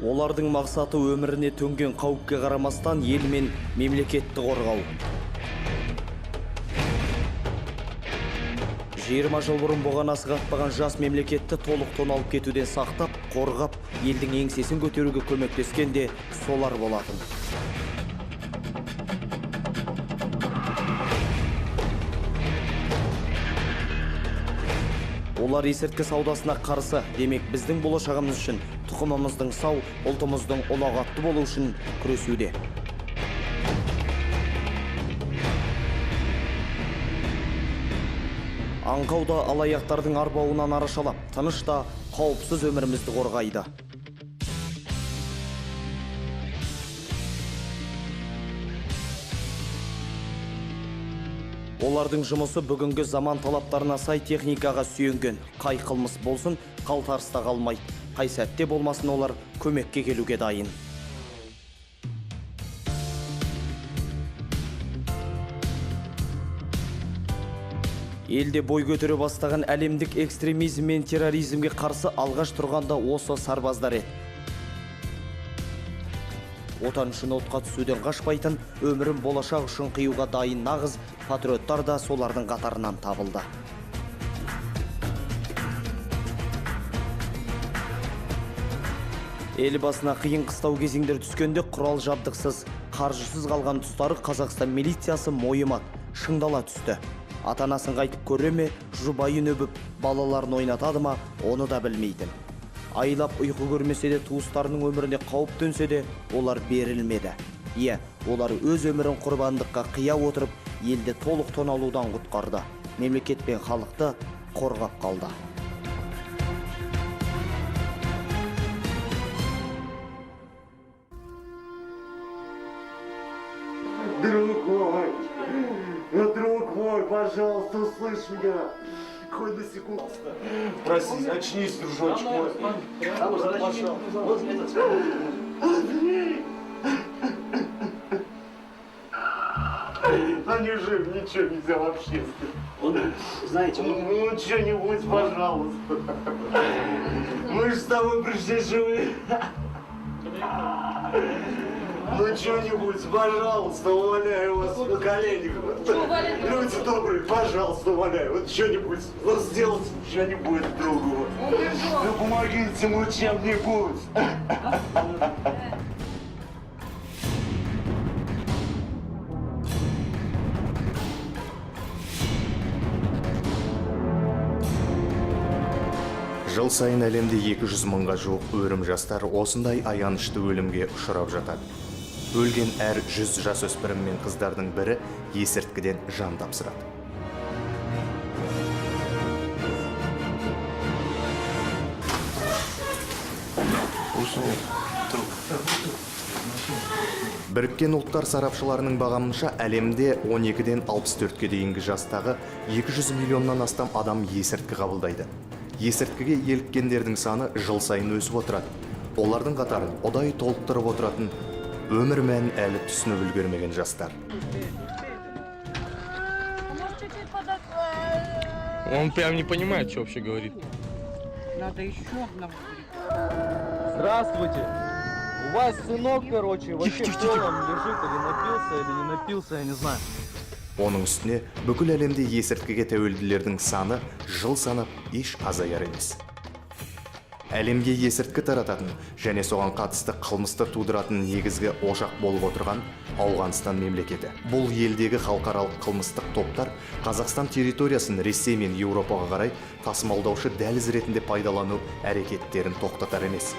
Олардың мақсаты өміріне төнген қауіпке қарамастан ел мен мемлекетті қорғау. 20 жыл бұрын бұғанасы қатпаған жас мемлекетті толық тоналып кетуден сақтап, қорғап, елдің еңсесін көтеруге көмектескен де солар болатын. Олар есірткі саудасына қарсы, демек біздің болашағымыз үшін, тұқымымыздың сау, ұлтымыздың ұлағатты болу үшін күресуде. Аңқауда алаяқтардың арбауынан арашалап, тынышта қауіпсіз өмірімізді қорғайды. Олардың жұмысы бүгінгі заман талаптарына сай техникаға сүйенген. Қай қылмыс болсын, қалтарыста қалмайды. Қай сәтте болмасын, олар көмекке келуге дайын. Елде бой көтере бастаған әлемдік экстремизм мен терроризмге қарсы алғаш тұрғанда осы сарбаздар еді. Отан үшін отқа түсуден қашпайтын, өмірін болашақ үшін қиюға дайын нағыз патриоттар да солардың қатарынан табылды. Елбасына қиын қыстау кезеңдер түскенде құрал жабдықсыз, қаржысыз қалған тұстары Қазақстан милициясы мойымады, шыңдала түсті. Ата-анасын қайтып көре ме, жұбайын өбіп, балаларын ойнатады ма, оны да білмейтін. Айлап ұйқы көрмесе де, туыстарының өміріне қауіп төнсе де, олар берілмеді. Олар өз өмірін құрбандыққа қия отырып, елді толық тоналудан құтқарды. Мемлекет пен халықты қорғап қалды. Друг мой, пожалуйста, услышь меня. Хоть на секунду. Прости, очнись, дружочек мой. Пожалуйста. Не жив, ничего нельзя вообще. Знаете, ну что-нибудь, пожалуйста. Мы же с тобой пришли живые. Ну что-нибудь, пожалуйста, умоляю вас на коленях. Люди добрые, пожалуйста, умоляю, вот что-нибудь, вот сделайте что-нибудь другого. Ну помогите ему чем-нибудь. Жыл сайын әлемде 200 мыңға жуық өрім жастар осындай аянышты өлімге ұшырап жатады. Өлген әр 100 жасөспірім мен қыздардың бірі есірткіден жан тапсырады. Біріккен ұлттар сарапшыларының бағамынша әлемде 12-ден 64-ке дейінгі жастағы 200 миллионнан астам адам есірткі қабылдайды. Есірткіге еліккендердің саны жыл сайын өсіп отырады. Олардың қатарын ұдай толықтырып отыратын өмір мәнін әлі түсініп үлгермеген жастар. Он прям не понимает, что вообще говорит. Надо еще одного говорить. Здравствуйте. У вас сынок, короче, вообще в целом лежит или не напился, я не знаю. Оның үстіне бүкіл әлемде есірткіге тәуелділердің саны жыл санап еш азаяр емес. Әлемге есірткі тарататын және соған қатысты қылмысты тудыратын негізгі ошақ болып отырған Ауғанстан мемлекеті. Бұл елдегі халықаралық қылмыстық топтар Қазақстан территориясын Ресей мен Еуропаға қарай тасымалдаушы дәліз ретінде пайдалану әрекеттерін тоқтатар емес.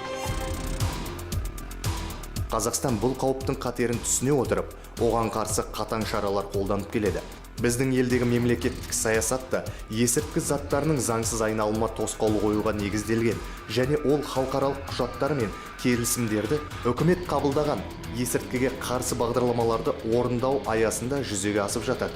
Қазақстан бұл қауіптің қатерін түсіне отырып, оған қарсы қатаң шаралар қолданып келеді. Біздің елдегі мемлекеттік саясатта есірткі заттарының заңсыз айналымына тосқауыл қоюға негізделген және ол халықаралық құжаттар мен келісімдерді үкімет қабылдаған есірткіге қарсы бағдарламаларды орындау аясында жүзеге асып жатады.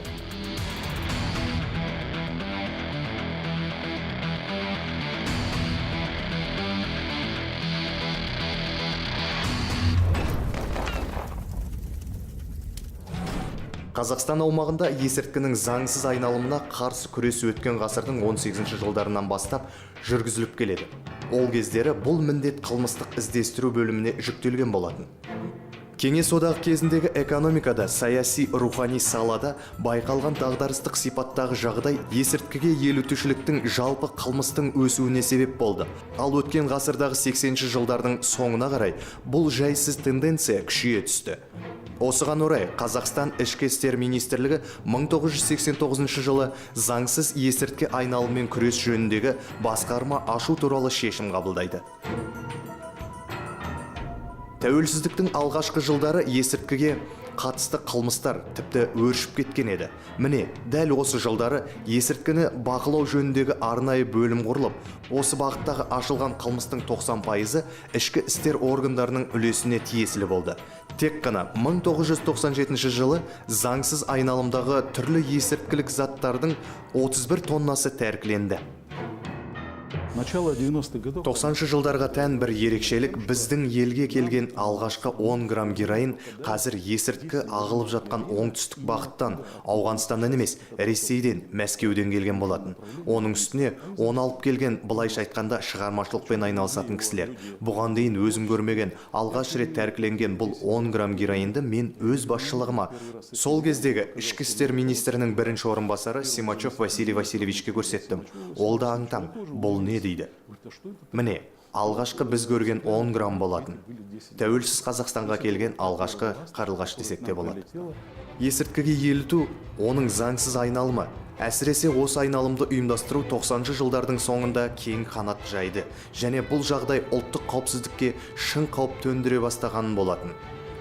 Қазақстан аумағында есірткінің заңсыз айналымына қарсы күрес өткен ғасырдың 18 жылдарынан бастап жүргізіліп келеді. Ол кездері бұл міндет қылмыстық іздестіру бөліміне жүктелген болатын. Кеңес одағы кезіндегі экономикада, саяси, рухани салада байқалған дағдарыстық сипаттағы жағдай есірткіге елутушіліктің жалпы қылмыстың өсуіне себеп болды. Ал өткен ғасырдағы 80-ші жылдардың соңына қарай бұл жайсыз тенденция күшейе түсті. Осыған орай Қазақстан Ішкі істер министрлігі 1989 жылы заңсыз есірткі айналыммен күрес жөніндегі басқарма ашу туралы шешім қабылдайды. Тәуелсіздіктің алғашқы жылдары есірткіге қатысты қылмыстар тіпті өршіп кеткен еді. Міне, дәл осы жылдары есірткіні бақылау жөніндегі арнайы бөлім құрылып, осы бағыттағы ашылған қылмыстың 90%-ы ішкі істер органдарының үлесіне тиесілі болды. Тек қана 1997 жылы заңсыз айналымдағы түрлі есірткілік заттардың 31 тоннасы тәркіленді. Начало 90-х годов. 90-шы жылдарға тән бір ерекшелік біздің елге келген алғашқы 10 грамм героин қазір есірткі ағылып жатқан оңтүстік бағыттан, Ауғанстаннан емес, Ресейден, Мәскеуден келген болатын. Оның үстіне оны алып келген, былайша айтқанда, шығармашылықпен айналысатын кісілер. Бұған дейін өзім көрмеген, алғаш рет тәркіленген бұл 10 грамм героинді мен өз басшылығыма, сол кездегі ішкі істер министрінің бірінші орынбасары Симачев Василий Васильевичке көрсеттім. Ол да аң-таң, бұл не дейді. Міне, алғашқы біз көрген 10 грамм болатын. Тәуелсіз Қазақстанға келген алғашқы қарлығаш десек те болады. Есірткіге еліту, оның заңсыз айналымы, әсіресе осы айналымды ұйымдастыру 90-шы жылдардың соңында кең қанат жайды, және бұл жағдай ұлттық қауіпсіздікке шын қауіп төндіре бастағанын болатын.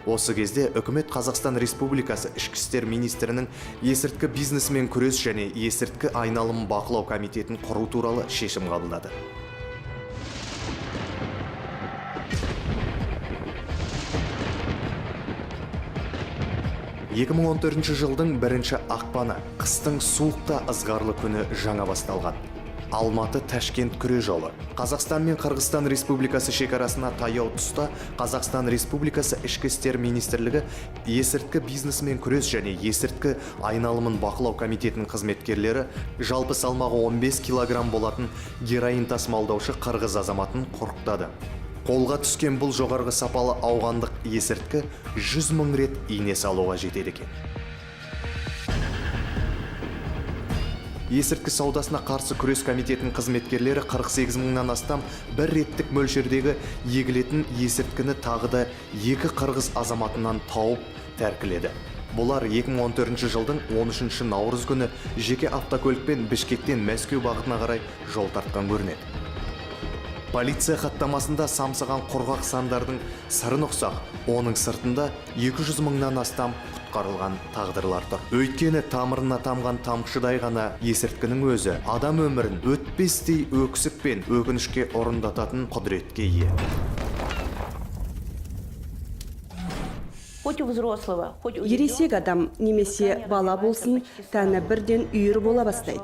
Осы кезде үкімет Қазақстан Республикасы Ішкі істер министрінің есірткі бизнесімен күрес және есірткі айналымын бақылау комитетін құру туралы шешім қабылдады. жылдың 1 ақпаны, қыстың суықта ызғарлы күні жаңа басталған. Алматы Ташкент күре жолы. Қазақстан мен Қырғызстан Республикасы шекарасына таяу тұста Қазақстан Республикасы Ішкі істер министрлігі есірткі бизнесімен күрес және есірткі айналымын бақылау комитетінің қызметкерлері жалпы салмағы 15 килограмм болатын героин тасымалдаушы қырғыз азаматын құрықтады. Қолға түскен бұл жоғарғы сапалы ауғандық есірткі 100 мың рет ине салуға жетеді екен. Есірткі саудасына қарсы күрес комитетінің қызметкерлері 48 мыңнан астам бір реттік мөлшердегі егілетін есірткіні тағы да 2 қырғыз азаматынан тауып тәркіледі. Бұлар 2014 жылдың 13 наурыз күні жеке автокөлікпен Бішкектен Мәскеу бағытына қарай жол тартқан көрінеді. Полиция хаттамасында самсаған құрғақ сандардың сырын ұқсақ, оның сыртында 200 мыңнан астам құтқарылған тағдырлар тұр. Өйткені тамырына тамған тамшыдай ғана есірткінің өзі адам өмірін өтпестей өксік пен өкінішке ұрындататын құдіретке ие. Ересек адам немесе бала болсын, тәні бірден үйір бола бастайды.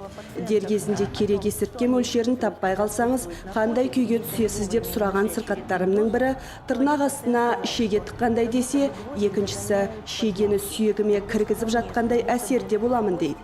Дер кезінде керек есірткі мөлшерін таппай қалсаңыз, қандай күйге түсесіз деп сұраған сырқаттарымның бірі тырнақ астына шеге тыққандай десе, екіншісі шегені сүйегіме кіргізіп жатқандай әсерде боламын дейді.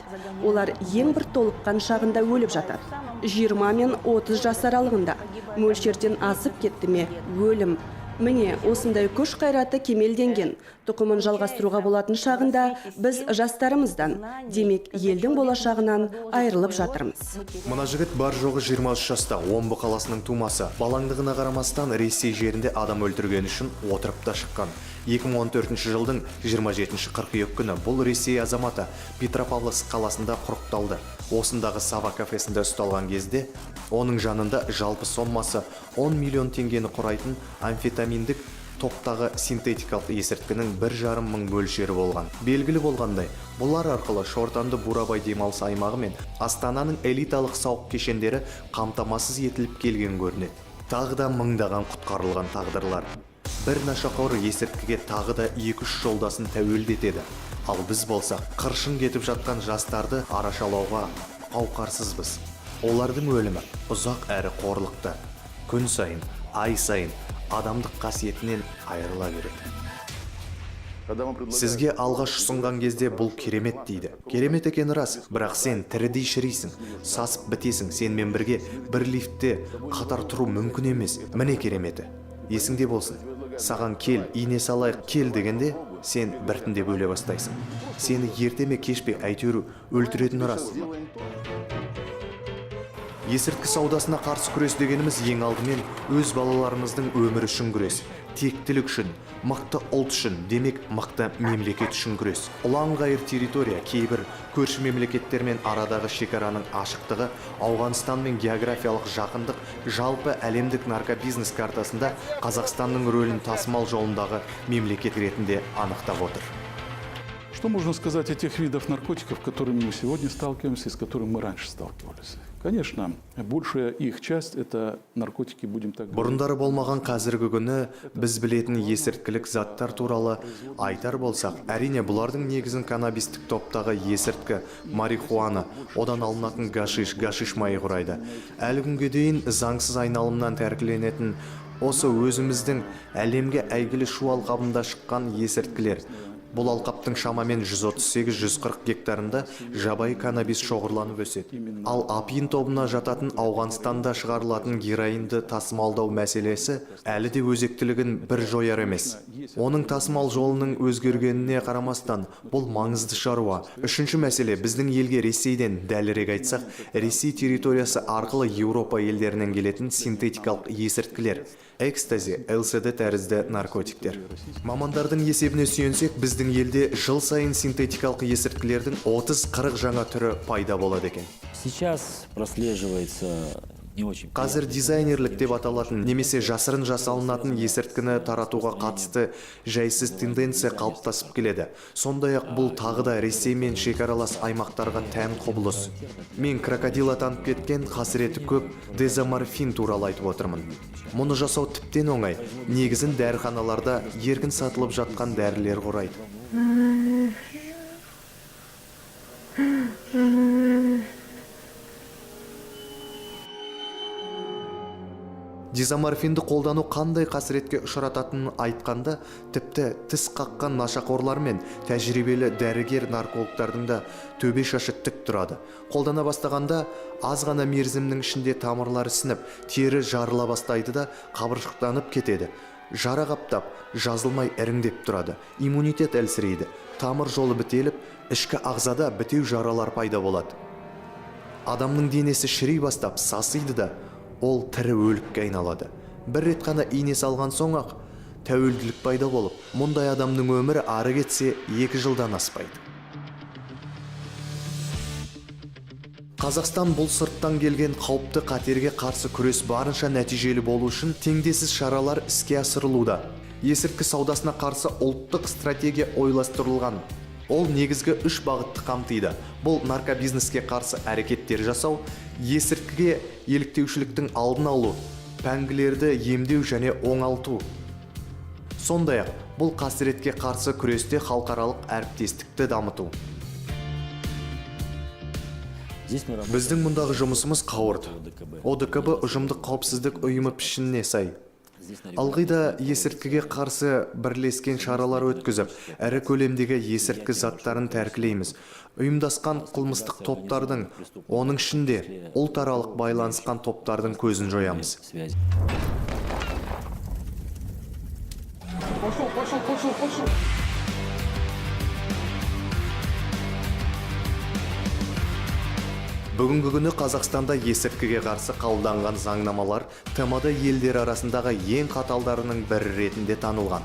Олар ең бір толыққан шағында өліп жатады. 20 мен 30 жас аралығында. Мөлшерден асып кетті ме, өлім. Міне, осындай күш қайраты кемелденген. Тұқымын жалғастыруға болатын шағында біз жастарымыздан, демек елдің болашағынан айырылып жатырмыз. Мына жігіт бар жоғы 23 жаста, Омбы қаласының тумасы. Балаңдығына қарамастан Ресей жерінде адам өлтірген үшін отырып та шыққан. 2014 жылдың 27 қыркүйек күні бұл Ресей азаматы Петропавловск қаласында құрықталды. Осындағы Сава кафесінде ұсталған кезде, оның жанында жалпы соммасы 10 миллион теңгені құрайтын амфетаминдік топтағы синтетикалық есірткінің 1,5 мың мөлшері болған. Белгілі болғандай, бұлар арқылы Шортанды Бурабай демалыс аймағы мен Астананың элиталық сауық кешендері қамтамасыз етіліп келген көрінеді. Тағы да мыңдаған құтқарылған тағдырлар. Бір нашақор есірткіге тағы да 2-3 жолдасын тәуелді етеді. Ал біз болсақ, қыршын кетіп жатқан жастарды арашалауға қауқарсызбыз. Олардың өлімі ұзақ әрі қорлықты. Күн сайын, ай сайын адамдық қасиетінен айырыла береді. Сізге алғаш ұсынған кезде бұл керемет дейді. Керемет екен рас, бірақ сен тірідей шірейсің, сасып бітесің, сенмен бірге бір лифтте қатар тұру мүмкін емес. Міне кереметі. Есіңде болсын. Саған кел, ине салайық, кел дегенде, сен біртіндеп өле бастайсың. Сені ерте ме кеш пе әйтеуір өлтіретіні рас. Есірткі саудасына қарсы күрес дегеніміз ең алдымен өз балаларымыздың өмірі үшін күрес. Тектілік үшін, мықты ұлт үшін, демек мықты мемлекет үшін күрес. Ұлан-ғайыр территория, кейбір көрші мемлекеттермен арадағы шекараның ашықтығы, Ауғанстанмен географиялық жақындық, жалпы әлемдік наркобизнес картасында Қазақстанның рөлін тасымал жолындағы мемлекет ретінде анықтап отыр. Что можно сказать о тех видах наркотиков, с которыми мы сегодня сталкиваемся и с которыми мы раньше сталкивались? Конечно, большая их часть – это наркотики, будем так говорить. Бұрындары болмаған қазіргі күні біз білетін есірткілік заттар туралы айтар болсақ, әрине бұлардың негізін каннабистік топтағы есірткі, марихуана, одан алынатын гашиш майы құрайды. Әлі күнге дейін заңсыз айналымнан тәркіленетін осы өзіміздің әлемге әйгілі шу алқабында шыққан есірткілер. Бұл алқаптың шамамен 138-140 гектарында жабайы каннабис шоғырланып өседі. Ал апиын тобына жататын Ауғанстанда шығарылатын героинді тасымалдау мәселесі әлі де өзектілігін бір жояр емес. Оның тасымал жолының өзгергеніне қарамастан, бұл маңызды шаруа. Үшінші мәселе, біздің елге Ресейден, дәлірек айтсақ, Ресей территориясы арқылы Еуропа елдерінен келетін синтетикалық есірткілер. Экстази, ЛСД тәрізді наркотиктер. Мамандардың есебіне сүйенсек, біздің елде жыл сайын синтетикалық есірткілердің 30-40 жаңа түрі пайда болады екен. Сейчас прослеживается не очень. Қазір дизайнерлік деп аталатын немесе жасырын жасалынатын есірткіні таратуға қатысты жайсыз тенденция қалыптасып келеді. Сондай-ақ бұл тағы да Ресеймен шекаралас аймақтарға тән құбылыс. Мен крокодил атанып кеткен қасіреті көп дезоморфин туралы айтып отырмын. Мұны жасау тіптен оңай. Негізін дәріханаларда еркін сатылып жатқан дәрілер құрайды. Дезоморфинді қолдану қандай қасіретке ұшырататынын айтқанда, тіпті тіс қаққан нашақорлар мен тәжірибелі дәрігер наркологтардың да төбе шашы тік тұрады. Қолдана бастағанда аз ғана мерзімнің ішінде тамырлары сініп, тері жарыла бастайды да қабыршықтанып кетеді. Жара қаптап, жазылмай іріңдеп тұрады. Иммунитет әлсірейді. Тамыр жолы бітеліп, ішкі ағзада бітеу жаралар пайда болады. Адамның денесі шірей бастап, сасиды да, ол тірі өлікке айналады. Бір рет қана ине салған соң ақ тәуелділік пайда болып, мұндай адамның өмірі ары кетсе 2 жылдан аспайды. Қазақстан бұл сырттан келген қауіпті қатерге қарсы күрес барынша нәтижелі болу үшін теңдессіз шаралар іске асырылуда. Есірткі саудасына қарсы ұлттық стратегия ойластырылған. Ол негізгі 3 бағытты қамтиды. Бұл наркобизнеске қарсы әрекеттер жасау, есірткіге еліктеушіліктің алдын алу, пәңгілерді емдеу және оңалту. Сондай-ақ, бұл қасіретке қарсы күресте халықаралық әріптестікті дамыту. Біздің мұндағы жұмысымыз қауырды. ОДКБ ұжымдық қауіпсіздік ұйымы пішініне сай. Ылғи да есірткіге қарсы бірлескен шаралар өткізіп, әрі көлемдегі есірткі заттарын тәркілейміз. Ұйымдасқан қылмыстық топтардың, оның ішінде ұлтаралық байланысқан топтардың көзін жоямыз. Бүгінгі күні Қазақстанда есірткіге қарсы қабылданған заңнамалар ТМАД елдері арасындағы ең қаталдарының бірі ретінде танылған.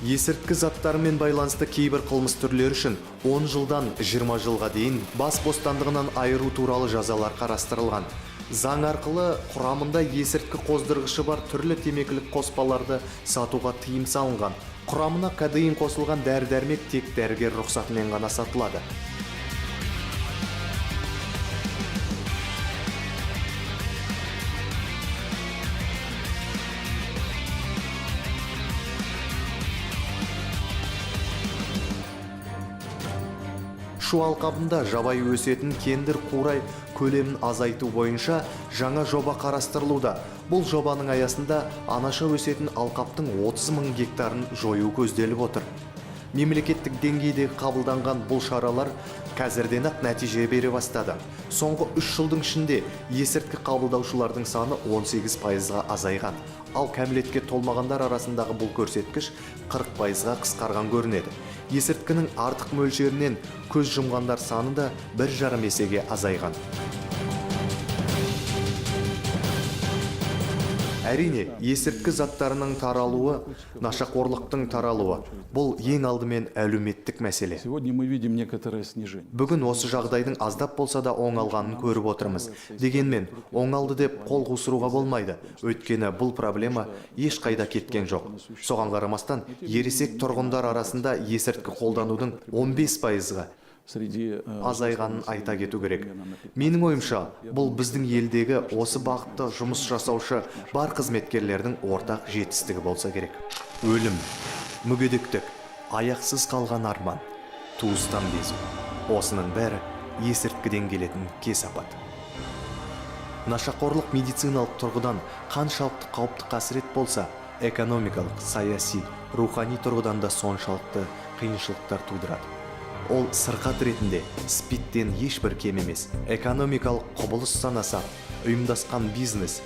Есірткі заттарымен байланысты кейбір қылмыс түрлері үшін 10 жылдан 20 жылға дейін бас бостандығынан айыру туралы жазалар қарастырылған. Заң арқылы құрамында есірткі қоздырғышы бар түрлі темекілік қоспаларды сатуға тыйым салынған. Құрамына кадеин қосылған дәрі-дәрмек тек дәрігер рұқсатымен ғана сатылады. Шу алқабында жабайы өсетін кендір қурай көлемін азайту бойынша жаңа жоба қарастырылуда. Бұл жобаның аясында анаша өсетін алқаптың 30 000 гектарын жою көзделіп отыр. Мемлекеттік деңгейде қабылданған бұл шаралар қазірден ақ нәтиже бере бастады. Соңғы 3 жылдың ішінде есірткі қабылдаушылардың саны 18%-ға азайған. Ал кәмелетке толмағандар арасындағы бұл көрсеткіш 40%-ға қысқарған көрінеді. Есірткінің артық мөлшерінен көз жұмғандар саны да 1,5 есеге азайған. Әрине, есірткі заттарының таралуы, нашақорлықтың таралуы, бұл ең алдымен әлеуметтік мәселе. Сегодня мы видим некоторое снижение. Бүгін осы жағдайдың аздап болса да оңалғанын көріп отырмыз. Дегенмен, оңалды деп қол қусыруға болмайды. Өйткені бұл проблема ешқайда кеткен жоқ. Соған қарамастан, ересек тұрғындар арасында есірткі қолданудың 15%-ға азайғанын айта кету керек. Менің ойымша, бұл біздің елдегі осы бағытта жұмыс жасаушы бар қызметкерлердің ортақ жетістігі болса керек. Өлім, мүгедектік, аяқсыз қалған арман, туыстан безу. Осының бәрі есірткіден келетін кесапат. Нашақорлық медициналық тұрғыдан қаншалықты қауіпті қасірет болса, экономикалық, саяси, рухани тұрғыдан да соншалықты қиыншылықтар тудырады. Ол сырқат ретінде спидтен ешбір кем емес. Экономикалық құбылыс санасақ, ұйымдасқан бизнес,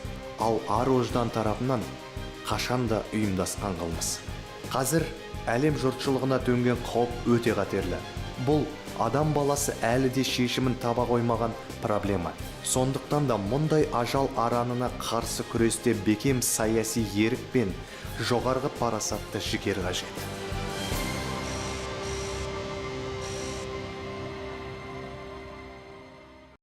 ал ар-ождан тарапынан қашанда ұйымдасқан қылмыс. Қазір әлем жұртшылығына төнген қауіп өте қатерлі. Бұл адам баласы әлі де шешімін таба қоймаған проблема. Сондықтан да мұндай ажал аранына қарсы күресте бекем саяси ерік пен жоғарғы парасатты жігер қажет.